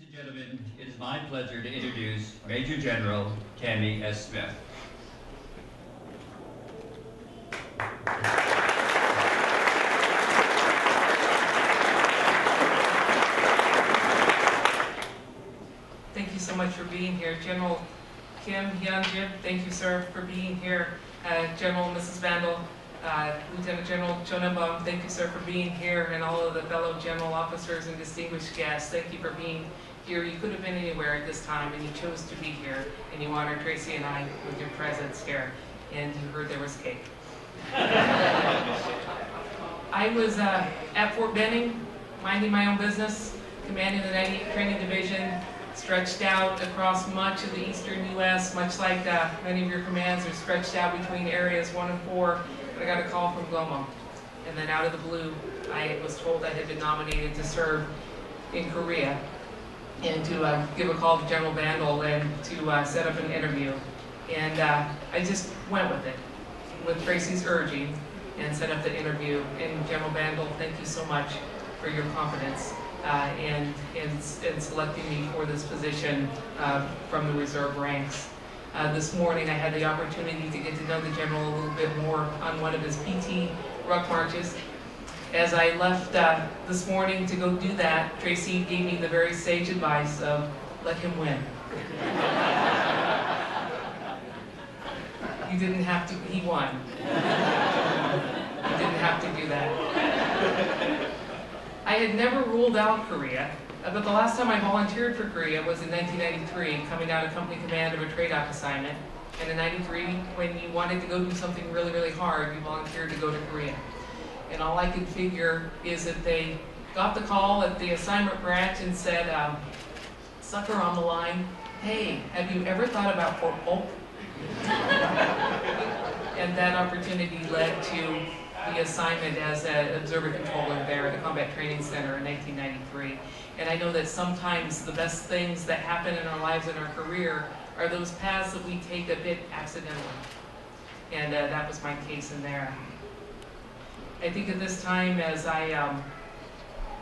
Ladies and gentlemen, it is my pleasure to introduce Major General Tammy S. Smith. Thank you so much for being here. General Kim Hyun-jib, thank you, sir, for being here. General Mrs. Vandal, Lieutenant General Chonabum, thank you, sir, for being here, and all of the fellow general officers and distinguished guests, thank you for being here. You could have been anywhere at this time, and you chose to be here, and you honored Tracy and I with your presence here, and you heard there was cake. I was at Fort Benning, minding my own business, commanding the 98th Training Division, stretched out across much of the eastern U.S., much like many of your commands are stretched out between areas 1 and 4. But I got a call from Gomo, and then out of the blue, I was told I had been nominated to serve in Korea, and to give a call to General Vandal and to set up an interview. And I just went with it, with Tracy's urging, and set up the interview. And General Vandal, thank you so much for your confidence and selecting me for this position from the reserve ranks. This morning I had the opportunity to get to know the General a little bit more on one of his PT ruck marches. As I left this morning to go do that, Tracy gave me the very sage advice of, let him win. You didn't have to, he won. You didn't have to do that. I had never ruled out Korea, but the last time I volunteered for Korea was in 1993, coming out of company command of a trade op assignment. And in 93, when you wanted to go do something really, really hard, you volunteered to go to Korea. And all I could figure is that they got the call at the assignment branch and said, sucker on the line, hey, have you ever thought about Fort Polk? And that opportunity led to the assignment as an observer controller there at the Combat Training Center in 1993. And I know that sometimes the best things that happen in our lives and our career are those paths that we take a bit accidentally. And that was my case in there. I think at this time, as I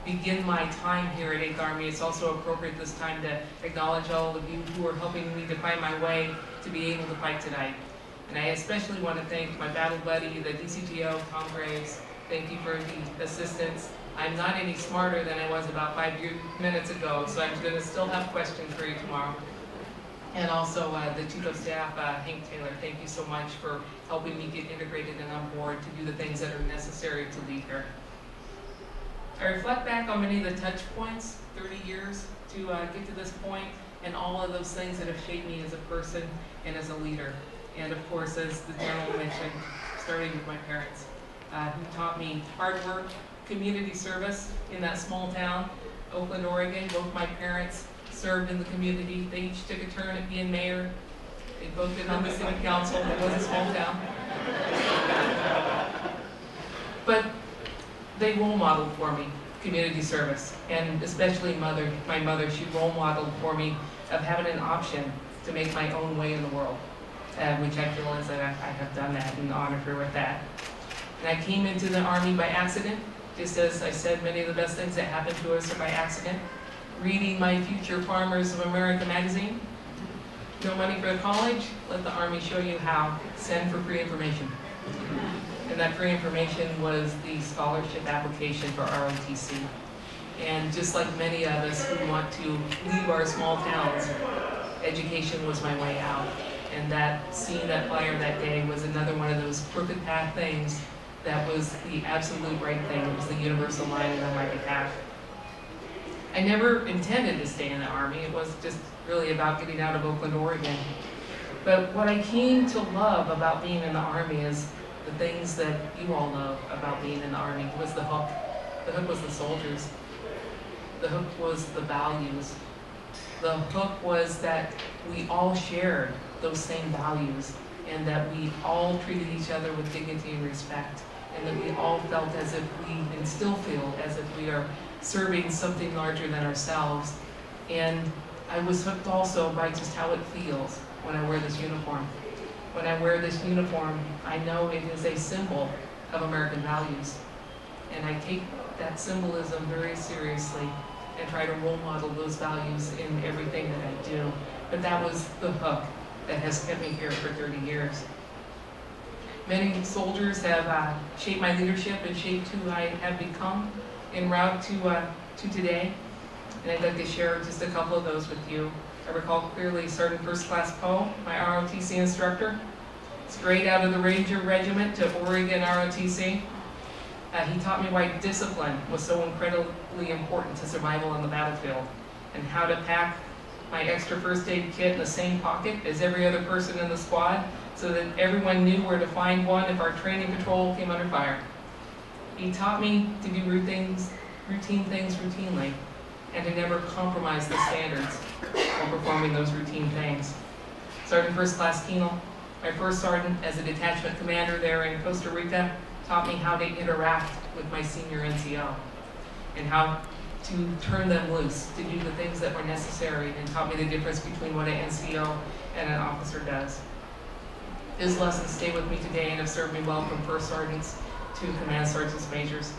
begin my time here at 8th Army, it's also appropriate this time to acknowledge all of you who are helping me to find my way to be able to fight tonight. And I especially want to thank my battle buddy, the DCGO, Tom Graves. Thank you for the assistance. I'm not any smarter than I was about 5 minutes ago, so I'm going to still have questions for you tomorrow. And also the Chief of Staff, Hank Taylor, thank you so much for helping me get integrated and on board to do the things that are necessary to lead here. I reflect back on many of the touch points, 30 years to get to this point, and all of those things that have shaped me as a person and as a leader. And of course, as the General mentioned, starting with my parents, who taught me hard work, community service in that small town, Oakland, Oregon. Both my parents served in the community. They each took a turn at being mayor. They both been on the city council. It was a small town. But they role modeled for me community service, and especially my mother, she role modeled for me of having an option to make my own way in the world. Which I feel is that I have done that and honored her with that. And I came into the Army by accident, just as I said, many of the best things that happen to us are by accident. Reading my Future Farmers of America magazine, no money for college, let the Army show you how, send for free information. And that free information was the scholarship application for ROTC. And just like many of us who want to leave our small towns, education was my way out. And that seeing that flyer that day was another one of those crooked path things that was the absolute right thing. It was the universal line on my behalf. I never intended to stay in the Army. It was just really about getting out of Oakland, Oregon. But what I came to love about being in the Army is the things that you all love about being in the Army. It was the hook. The hook was the soldiers. The hook was the values. The hook was that we all shared those same values, and that we all treated each other with dignity and respect, and that we all felt as if we, and still feel as if we are serving something larger than ourselves. And I was hooked also by just how it feels when I wear this uniform. When I wear this uniform, I know it is a symbol of American values. And I take that symbolism very seriously. and try to role model those values in everything that I do. But that was the hook that has kept me here for 30 years. Many soldiers have shaped my leadership and shaped who I have become en route to today. And I'd like to share just a couple of those with you. I recall clearly Sergeant First Class Poe, my ROTC instructor, straight out of the Ranger Regiment to Oregon ROTC. He taught me why discipline was so incredibly important to survival on the battlefield, and how to pack my extra first aid kit in the same pocket as every other person in the squad, so that everyone knew where to find one if our training patrol came under fire. He taught me to do routine things routinely, and to never compromise the standards while performing those routine things. Sergeant First Class Keenel, my first sergeant as a detachment commander there in Costa Rica, taught me how to interact with my senior NCO, and how to turn them loose, to do the things that were necessary, and taught me the difference between what an NCO and an officer does. His lessons stay with me today and have served me well from first sergeants to command sergeants majors.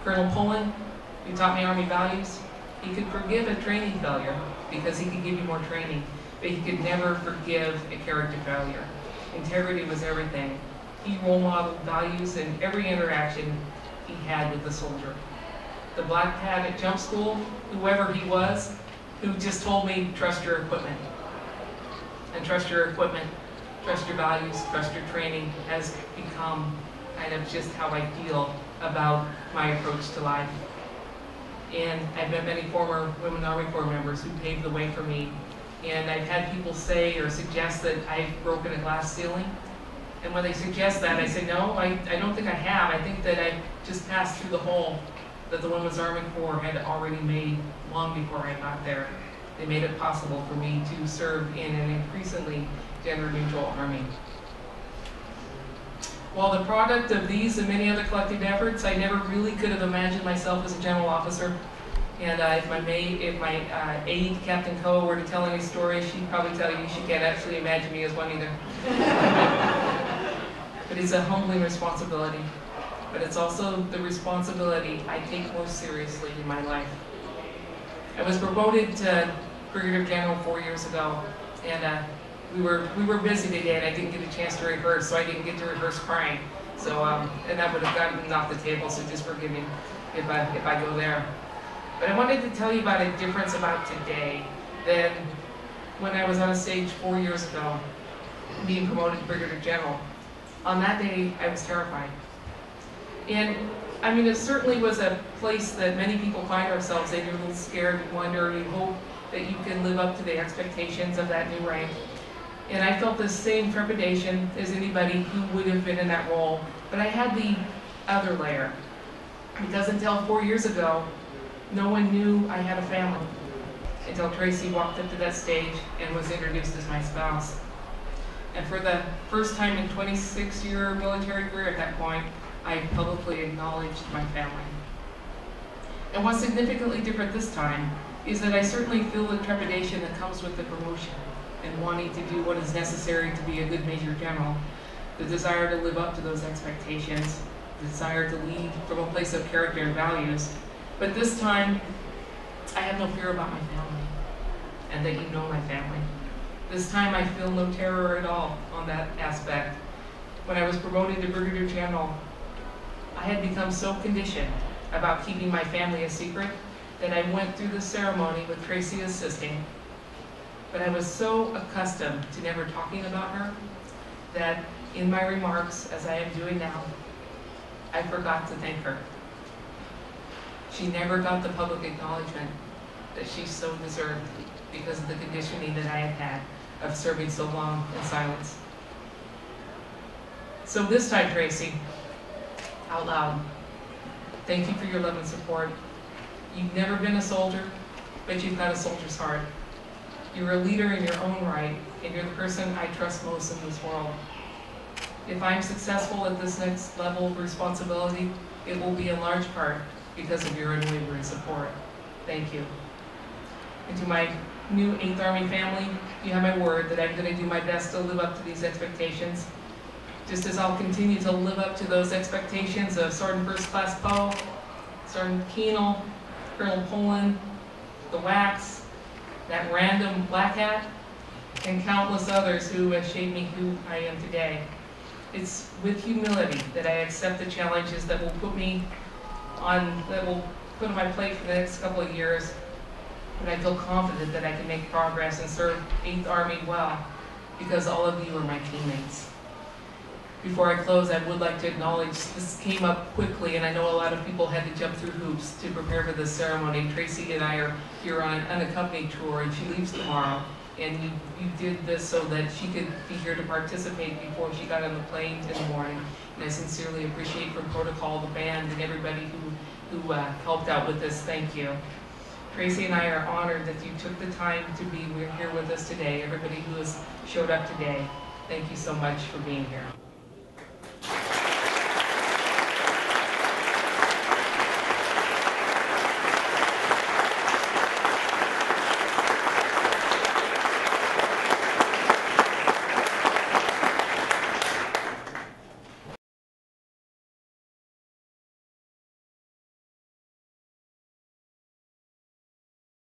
Colonel Pullen, who taught me Army values, he could forgive a training failure because he could give you more training, but he could never forgive a character failure. Integrity was everything. He role modeled values in every interaction he had with the soldier. The black pad at jump school, whoever he was, who just told me, trust your equipment. And trust your equipment, trust your values, trust your training, has become kind of just how I feel about my approach to life. And I've met many former Women Army Corps members who paved the way for me. And I've had people say or suggest that I've broken a glass ceiling. And when they suggest that, I say, no, I don't think I have. I think that I've just passed through the hole that the Women's Army Corps had already made long before I got there. They made it possible for me to serve in an increasingly gender-neutral Army. While the product of these and many other collective efforts, I never really could have imagined myself as a general officer. And if my aide, Captain Coe, were to tell any story, she'd probably tell you she can't actually imagine me as one either. But it's a humbling responsibility. But it's also the responsibility I take most seriously in my life. I was promoted to Brigadier General 4 years ago, and we were busy today, and I didn't get a chance to rehearse, so I didn't get to rehearse crying. So and that would have gotten off the table. So just forgive me if I go there. But I wanted to tell you about a difference about today than when I was on a stage 4 years ago, being promoted to Brigadier General. On that day, I was terrified. And I mean, it certainly was a place that many people find ourselves in. You're a little scared, you wonder, you hope that you can live up to the expectations of that new rank. And I felt the same trepidation as anybody who would have been in that role. But I had the other layer. Because until 4 years ago, no one knew I had a family. Until Tracy walked up to that stage and was introduced as my spouse. And for the first time in 26-year military career at that point, I publicly acknowledged my family. And what's significantly different this time is that I certainly feel the trepidation that comes with the promotion and wanting to do what is necessary to be a good Major General, the desire to live up to those expectations, the desire to lead from a place of character and values. But this time, I have no fear about my family, and that you know my family. This time I feel no terror at all on that aspect. When I was promoted to Brigadier General, I had become so conditioned about keeping my family a secret that I went through the ceremony with Tracy assisting, but I was so accustomed to never talking about her that in my remarks, as I am doing now, I forgot to thank her. She never got the public acknowledgement that she so deserved because of the conditioning that I had had of serving so long in silence. So this time, Tracy, out loud, thank you for your love and support. You've never been a soldier, but you've got a soldier's heart. You're a leader in your own right, and you're the person I trust most in this world. If I'm successful at this next level of responsibility, it will be in large part because of your unwavering support. Thank you. And to my new 8th Army family, you have my word that I'm going to do my best to live up to these expectations. Just as I'll continue to live up to those expectations of Sergeant First Class Poe, Sergeant Keenel, Colonel Poland, the Wax, that random black hat, and countless others who have shaped me who I am today. It's with humility that I accept the challenges that will put on my plate for the next couple of years, and I feel confident that I can make progress and serve 8th Army well, because all of you are my teammates. Before I close, I would like to acknowledge this came up quickly, and I know a lot of people had to jump through hoops to prepare for this ceremony. Tracy and I are here on an unaccompanied tour, and she leaves tomorrow. And you did this so that she could be here to participate before she got on the plane in the morning. And I sincerely appreciate from protocol, the band, and everybody who helped out with this. Thank you. Tracy and I are honored that you took the time to be here with us today. Everybody who has showed up today, thank you so much for being here.